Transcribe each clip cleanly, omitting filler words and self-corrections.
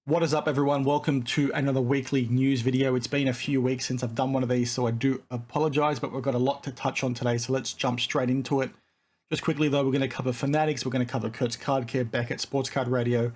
What is up, everyone? Welcome to another weekly news video. It's been a few weeks since I've done one of these, so I do apologize, but we've got a lot to touch on today, so let's jump straight into it. Just quickly, though, we're going to cover Fanatics, we're going to cover Kurt's Card Care, Beckett, Sports Card Radio,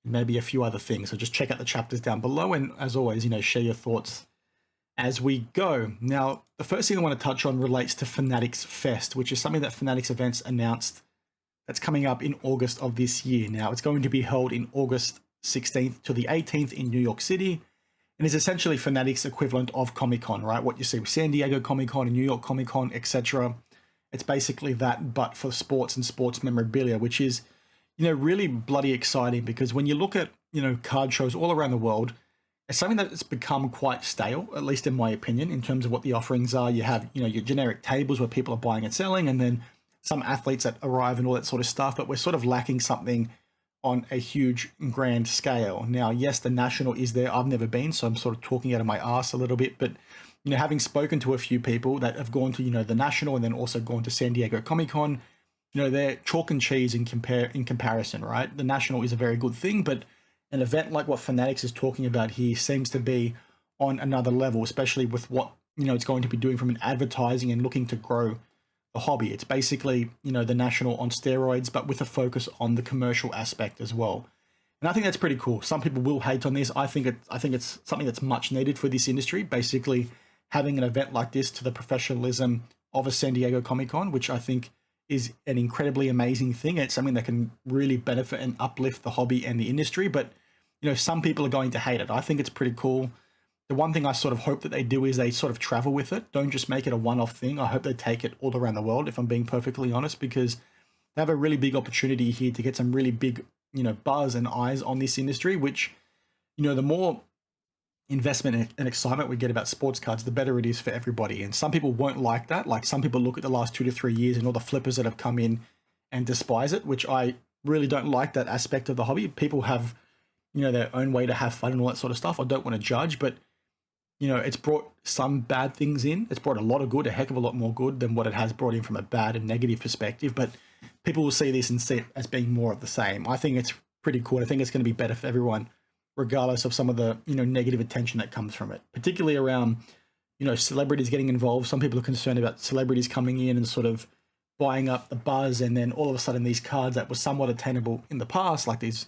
and maybe a few other things. So just check out the chapters down below, and as always, share your thoughts as we go. Now, the first thing I want to touch on relates to Fanatics Fest, which is something that Fanatics Events announced that's coming up in August of this year. Now, it's going to be held in August 16th to the 18th in New York City, and is essentially Fanatics equivalent of Comic-Con, right? What you see with San Diego Comic-Con and New York Comic-Con, etc. It's basically that, but for sports and sports memorabilia, which is, really bloody exciting, because when you look at, card shows all around the world, it's something that's become quite stale, at least in my opinion, in terms of what the offerings are. You have, your generic tables where people are buying and selling, and then some athletes that arrive and all that sort of stuff, but we're sort of lacking something on a huge and grand scale. Now, yes, the National is there. I've never been, so I'm sort of talking out of my ass a little bit, but having spoken to a few people that have gone to, the National and then also gone to San Diego Comic-Con, they're chalk and cheese in comparison, right? The National is a very good thing, but an event like what Fanatics is talking about here seems to be on another level, especially with what, it's going to be doing from an advertising and looking to grow the hobby. It's basically, the National on steroids, but with a focus on the commercial aspect as well. And I think that's pretty cool. Some people will hate on this. I think it's something that's much needed for this industry, basically having an event like this to the professionalism of a San Diego Comic-Con, which I think is an incredibly amazing thing. It's something that can really benefit and uplift the hobby and the industry, but some people are going to hate it. I think it's pretty cool. The one thing I sort of hope that they do is they sort of travel with it. Don't just make it a one-off thing. I hope they take it all around the world, if I'm being perfectly honest, because they have a really big opportunity here to get some really big, buzz and eyes on this industry, which, the more investment and excitement we get about sports cards, the better it is for everybody. And some people won't like that. Like, some people look at the last 2 to 3 years and all the flippers that have come in and despise it, which I really don't like that aspect of the hobby. People have, their own way to have fun and all that sort of stuff. I don't want to judge, but it's brought some bad things in. It's brought a lot of good, a heck of a lot more good than what it has brought in from a bad and negative perspective. But people will see this and see it as being more of the same. I think it's pretty cool. I think it's going to be better for everyone, regardless of some of the, negative attention that comes from it, particularly around, celebrities getting involved. Some people are concerned about celebrities coming in and sort of buying up the buzz. And then all of a sudden these cards that were somewhat attainable in the past, like these,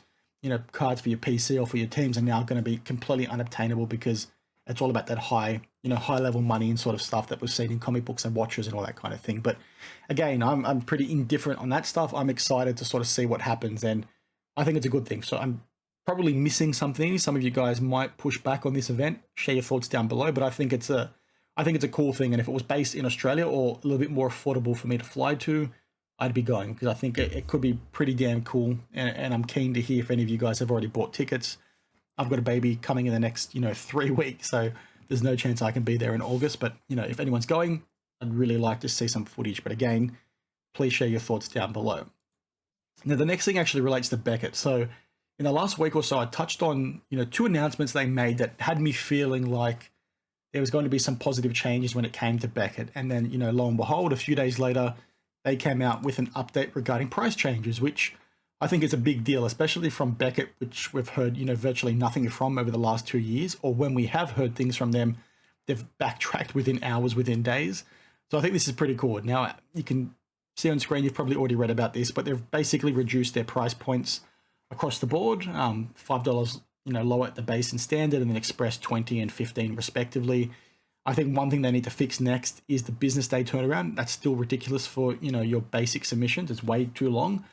cards for your PC or for your teams, are now going to be completely unobtainable because it's all about that high level money and sort of stuff that we've seen in comic books and watches and all that kind of thing. But again, I'm pretty indifferent on that stuff. I'm excited to sort of see what happens, and I think it's a good thing. So I'm probably missing something. Some of you guys might push back on this event. Share your thoughts down below, but I think it's a cool thing. And if it was based in Australia or a little bit more affordable for me to fly to, I'd be going, because I think it could be pretty damn cool. And I'm keen to hear if any of you guys have already bought tickets. I've got a baby coming in the next, 3 weeks, so there's no chance I can be there in August. But, if anyone's going, I'd really like to see some footage. But again, please share your thoughts down below. Now, the next thing actually relates to Beckett. So in the last week or so, I touched on, 2 announcements they made that had me feeling like there was going to be some positive changes when it came to Beckett. And then, lo and behold, a few days later, they came out with an update regarding price changes, which I think it's a big deal, especially from Beckett, which we've heard, virtually nothing from over the last 2 years, or when we have heard things from them, they've backtracked within hours, within days. So I think this is pretty cool. Now, you can see on screen, you've probably already read about this, but they've basically reduced their price points across the board, $5, lower at the base and standard, and then Express 20 and 15 respectively. I think one thing they need to fix next is the business day turnaround. That's still ridiculous for, your basic submissions. It's way too long.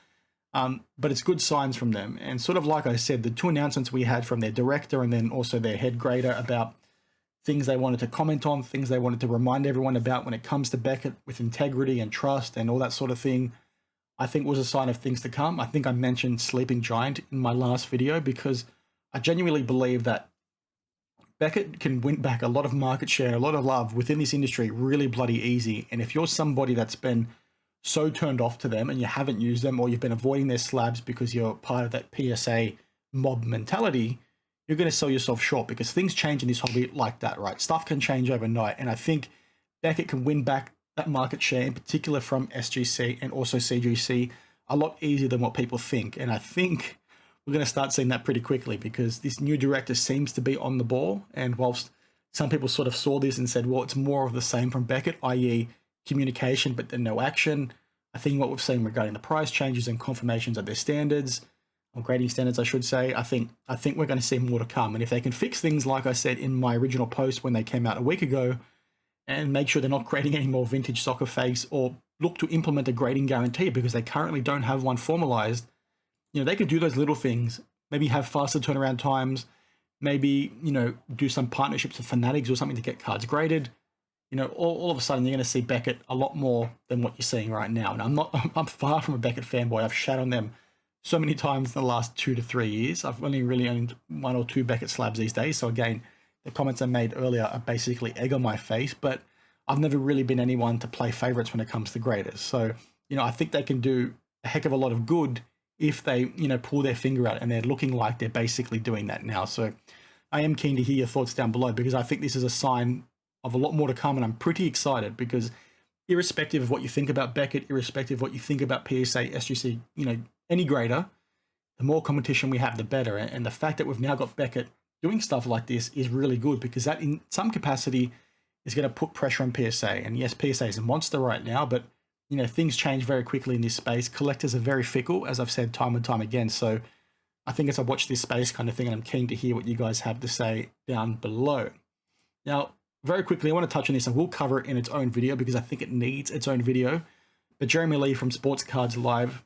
But it's good signs from them. And sort of like I said, the 2 announcements we had from their director and then also their head grader about things they wanted to comment on, things they wanted to remind everyone about when it comes to Beckett with integrity and trust and all that sort of thing, I think was a sign of things to come. I think I mentioned Sleeping Giant in my last video because I genuinely believe that Beckett can win back a lot of market share, a lot of love within this industry really bloody easy. And if you're somebody that's been so turned off to them and you haven't used them, or you've been avoiding their slabs because you're part of that PSA mob mentality, you're going to sell yourself short, because things change in this hobby like that, right? Stuff can change overnight. And I think Beckett can win back that market share, in particular from SGC and also CGC, a lot easier than what people think. And I think we're going to start seeing that pretty quickly, because this new director seems to be on the ball. And whilst some people sort of saw this and said, well, it's more of the same from Beckett, i.e. communication, but then no action. I think what we've seen regarding the price changes and confirmations of their standards, or grading standards, I should say, I think we're going to see more to come. And if they can fix things, like I said in my original post when they came out a week ago, and make sure they're not creating any more vintage soccer fakes, or look to implement a grading guarantee, because they currently don't have one formalized, they could do those little things, maybe have faster turnaround times, maybe, do some partnerships with Fanatics or something to get cards graded. All of a sudden you're going to see Beckett a lot more than what you're seeing right now. And I'm far from a Beckett fanboy. I've shat on them so many times in the last 2 to 3 years. I've only really owned 1 or 2 Beckett slabs these days. So again, the comments I made earlier are basically egg on my face, but I've never really been anyone to play favorites when it comes to graders. So, I think they can do a heck of a lot of good if they, pull their finger out, and they're looking like they're basically doing that now. So I am keen to hear your thoughts down below, because I think this is a sign of a lot more to come, and I'm pretty excited, because irrespective of what you think about Beckett, irrespective of what you think about PSA, SGC, any grader, the more competition we have, the better. And the fact that we've now got Beckett doing stuff like this is really good, because that in some capacity is going to put pressure on PSA. And yes, PSA is a monster right now, but things change very quickly in this space. Collectors are very fickle, as I've said time and time again. So I think as I watch this space kind of thing, and I'm keen to hear what you guys have to say down below. Now, very quickly, I want to touch on this. I will cover it in its own video, because I think it needs its own video. But Jeremy Lee from Sports Cards Live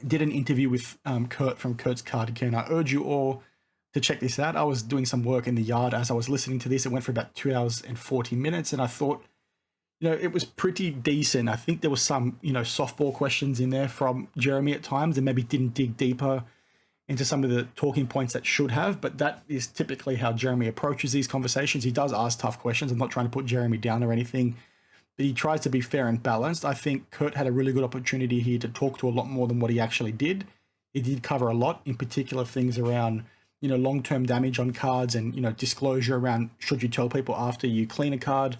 did an interview with Kurt from Kurt's Card Care, and I urge you all to check this out. I was doing some work in the yard as I was listening to this. It went for about 2 hours and 40 minutes, and I thought, it was pretty decent. I think there was some, softball questions in there from Jeremy at times, and maybe didn't dig deeper into some of the talking points that should have, but that is typically how Jeremy approaches these conversations. He does ask tough questions. I'm not trying to put Jeremy down or anything, but he tries to be fair and balanced. I think Kurt had a really good opportunity here to talk to a lot more than what he actually did. He did cover a lot, in particular things around, long-term damage on cards, and, disclosure around should you tell people after you clean a card,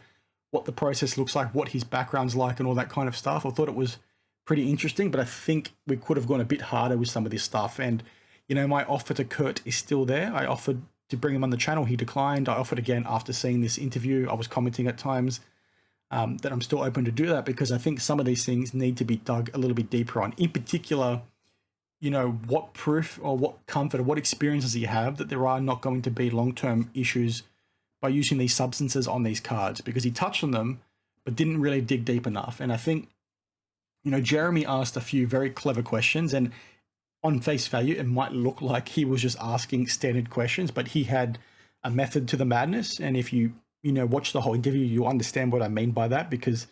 what the process looks like, what his background's like, and all that kind of stuff. I thought it was pretty interesting, but I think we could have gone a bit harder with some of this stuff. And, my offer to Kurt is still there. I offered to bring him on the channel. He declined. I offered again after seeing this interview. I was commenting at times that I'm still open to do that, because I think some of these things need to be dug a little bit deeper on. In particular, what proof or what comfort or what experiences you have that there are not going to be long-term issues by using these substances on these cards, because he touched on them, but didn't really dig deep enough. And I think, Jeremy asked a few very clever questions, and on face value, it might look like he was just asking standard questions, but he had a method to the madness. And if you, watch the whole interview, you'll understand what I mean by that, because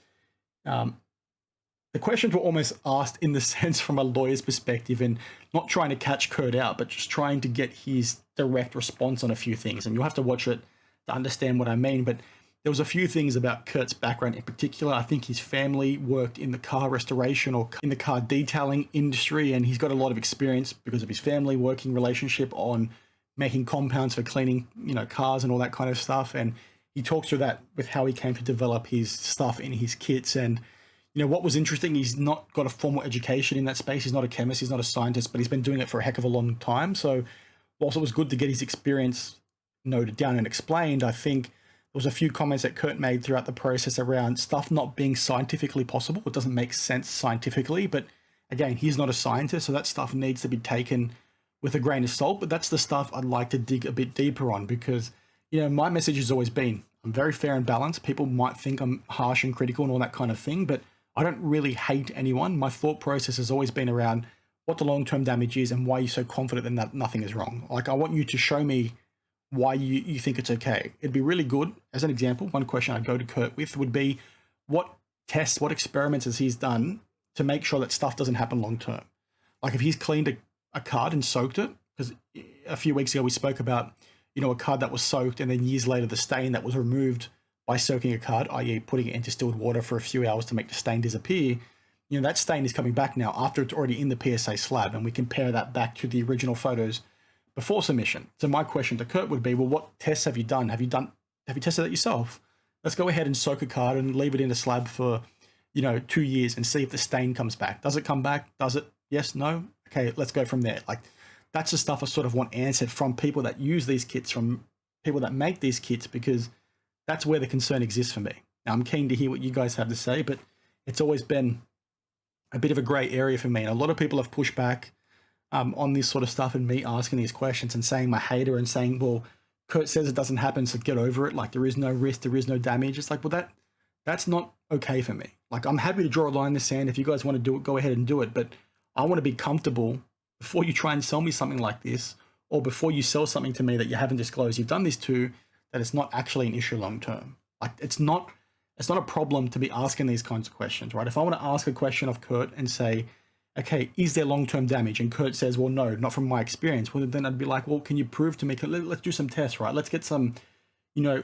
the questions were almost asked in the sense from a lawyer's perspective, and not trying to catch Kurt out, but just trying to get his direct response on a few things. And you'll have to watch it to understand what I mean. But there was a few things about Kurt's background in particular. I think his family worked in the car restoration or in the car detailing industry, and he's got a lot of experience because of his family working relationship on making compounds for cleaning, cars and all that kind of stuff. And he talks through that with how he came to develop his stuff in his kits. And, what was interesting, he's not got a formal education in that space. He's not a chemist, he's not a scientist, but he's been doing it for a heck of a long time. So whilst it was good to get his experience noted down and explained, I think there was a few comments that Kurt made throughout the process around stuff not being scientifically possible. It doesn't make sense scientifically, but again, he's not a scientist, so that stuff needs to be taken with a grain of salt. But that's the stuff I'd like to dig a bit deeper on, because, my message has always been, I'm very fair and balanced. People might think I'm harsh and critical and all that kind of thing, but I don't really hate anyone. My thought process has always been around what the long-term damage is and why you're so confident that nothing is wrong. Like, I want you to show me why you think it's okay. It'd be really good. As an example, one question I'd go to Kurt with would be, what tests, what experiments has he's done to make sure that stuff doesn't happen long term? Like, if he's cleaned a card and soaked it, because a few weeks ago we spoke about, a card that was soaked, and then years later the stain that was removed by soaking a card, i.e. putting it into distilled water for a few hours to make the stain disappear, that stain is coming back now after it's already in the PSA slab, and we compare that back to the original photos before submission. So my question to Kurt would be, well, what tests have you done? Have you tested that yourself? Let's go ahead and soak a card and leave it in a slab for, 2 years and see if the stain comes back. Does it come back? Does it? Yes, no? Okay, let's go from there. Like, that's the stuff I sort of want answered from people that use these kits, from people that make these kits, because that's where the concern exists for me. Now, I'm keen to hear what you guys have to say, but it's always been a bit of a grey area for me. And a lot of people have pushed back on this sort of stuff and me asking these questions and saying my hater and saying, well, Kurt says it doesn't happen, so get over it. Like, there is no risk, there is no damage. It's like, well, that's not okay for me. Like, I'm happy to draw a line in the sand. If you guys want to do it, go ahead and do it. But I want to be comfortable before you try and sell me something like this, or before you sell something to me that you haven't disclosed you've done this to, that it's not actually an issue long term. Like, it's not a problem to be asking these kinds of questions, right? If I want to ask a question of Kurt and say, okay, is there long-term damage? And Kurt says, well, no, not from my experience. Well, then I'd be like, well, can you prove to me? Let's do some tests, right? Let's get some,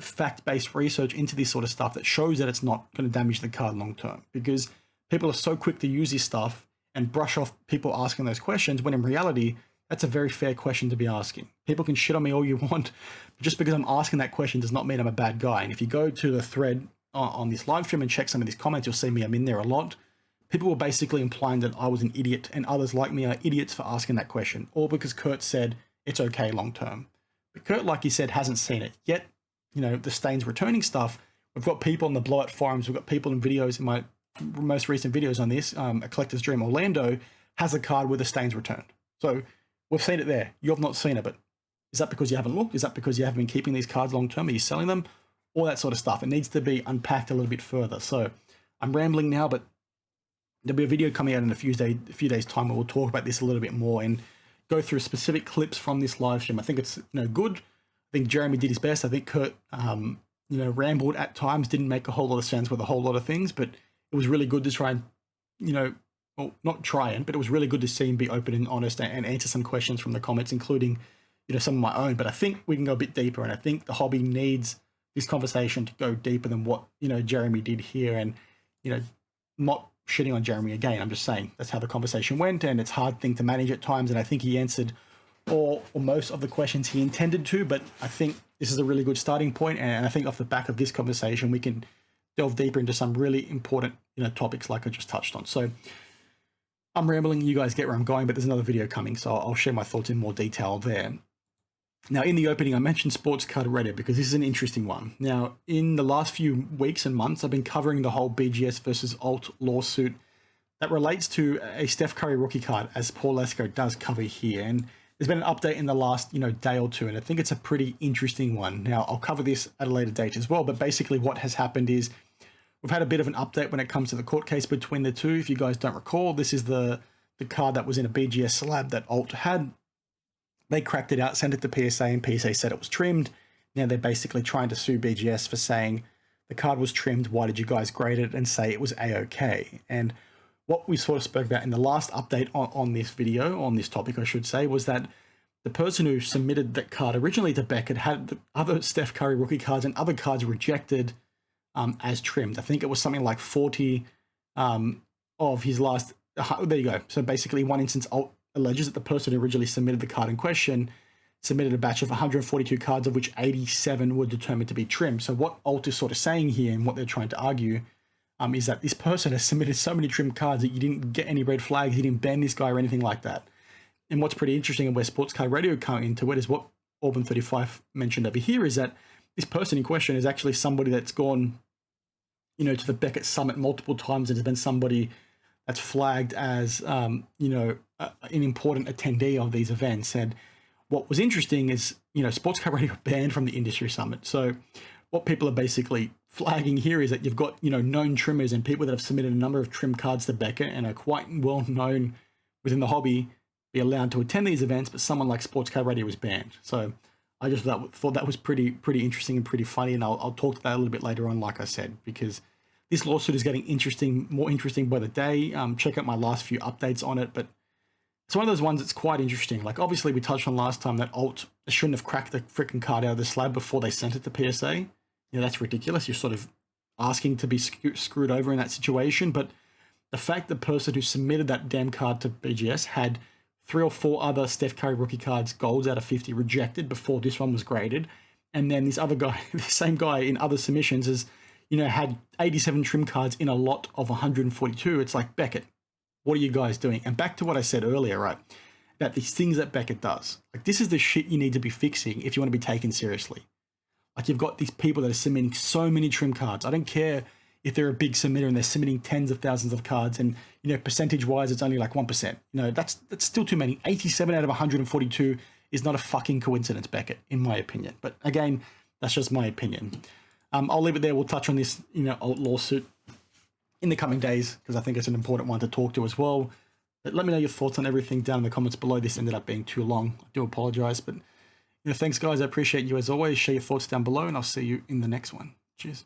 fact-based research into this sort of stuff that shows that it's not going to damage the card long-term. Because people are so quick to use this stuff and brush off people asking those questions, when in reality, that's a very fair question to be asking. People can shit on me all you want, but just because I'm asking that question does not mean I'm a bad guy. And if you go to the thread on this live stream and check some of these comments, you'll see me, I'm in there a lot. People were basically implying that I was an idiot and others like me are idiots for asking that question, all because Kurt said it's okay long term. But Kurt, like he said, hasn't seen it yet. The stains returning stuff, we've got people on the blowout forums, we've got people in videos, in my most recent videos on this, A Collector's Dream Orlando has a card with the stains returned. So we've seen it there. You've not seen it, but is that because you haven't looked? Is that because you haven't been keeping these cards long term? Are you selling them? All that sort of stuff. It needs to be unpacked a little bit further. So I'm rambling now, but there'll be a video coming out in a few days time where we'll talk about this a little bit more and go through specific clips from this live stream. I think it's good. I think Jeremy did his best. I think Kurt rambled at times, didn't make a whole lot of sense with a whole lot of things, but it was really good to try and but it was really good to see him be open and honest and answer some questions from the comments, including some of my own. But I think we can go a bit deeper, and I think the hobby needs this conversation to go deeper than what Jeremy did here. And not shitting on Jeremy again, I'm just saying that's how the conversation went, and it's a hard thing to manage at times. And I think he answered all or most of the questions he intended to, but I think this is a really good starting point, and I think off the back of this conversation we can delve deeper into some really important topics like I just touched on. So I'm rambling, you guys get where I'm going, but there's another video coming, so I'll share my thoughts in more detail there. Now, in the opening, I mentioned Sports Card Radio because this is an interesting one. Now, in the last few weeks and months, I've been covering the whole BGS versus Alt lawsuit that relates to a Steph Curry rookie card, as Paul Lesko does cover here. And there's been an update in the last, day or two, and I think it's a pretty interesting one. Now, I'll cover this at a later date as well, but basically what has happened is we've had a bit of an update when it comes to the court case between the two. If you guys don't recall, this is the card that was in a BGS slab that Alt had. They cracked it out, sent it to PSA, and PSA said it was trimmed. Now they're basically trying to sue BGS for saying the card was trimmed. Why did you guys grade it and say it was A-OK? And what we sort of spoke about in the last update on this video, on this topic, I should say, was that the person who submitted that card originally to Beckett had the other Steph Curry rookie cards and other cards rejected as trimmed. I think it was something like 40 of his last. There you go. So basically, one instance, Alt alleges that the person who originally submitted the card in question submitted a batch of 142 cards, of which 87 were determined to be trimmed. So what Alt is sort of saying here, and what they're trying to argue, is that this person has submitted so many trimmed cards that you didn't get any red flags, you didn't ban this guy or anything like that. And what's pretty interesting, and where Sports Card Radio come into it, is what Auburn35 mentioned over here, is that this person in question is actually somebody that's gone, to the Beckett Summit multiple times and has been somebody that's flagged as, an important attendee of these events. And what was interesting is, Sports Card Radio banned from the industry summit. So what people are basically flagging here is that you've got, known trimmers and people that have submitted a number of trim cards to Beckett and are quite well known within the hobby be allowed to attend these events, but someone like Sports Card Radio was banned. So I just thought that was pretty interesting and pretty funny, and I'll talk to that a little bit later on, like I said, because this lawsuit is getting more interesting by the day. Check out my last few updates on it, but it's one of those ones that's quite interesting. Like, obviously, we touched on last time that Alt shouldn't have cracked the freaking card out of the slab before they sent it to PSA. That's ridiculous. You're sort of asking to be screwed over in that situation, but the fact the person who submitted that damn card to BGS had 3 or 4 other Steph Curry rookie cards, golds out of 50, rejected before this one was graded, and then this other guy, the same guy in other submissions, has had 87 trim cards in a lot of 142. It's like, Beckett, what are you guys doing? And back to what I said earlier, right? about these things that Beckett does. Like, this is the shit you need to be fixing if you want to be taken seriously. Like, you've got these people that are submitting so many trim cards. I don't care if they're a big submitter and they're submitting tens of thousands of cards, and percentage-wise, it's only like 1%. That's still too many. 87 out of 142 is not a fucking coincidence, Beckett, in my opinion. But again, that's just my opinion. I'll leave it there. We'll touch on this, lawsuit in the coming days, because I think it's an important one to talk to as well. But let me know your thoughts on everything down in the comments below. This ended up being too long. I do apologize, but thanks guys. I appreciate you as always. Share your thoughts down below, and I'll see you in the next one. Cheers.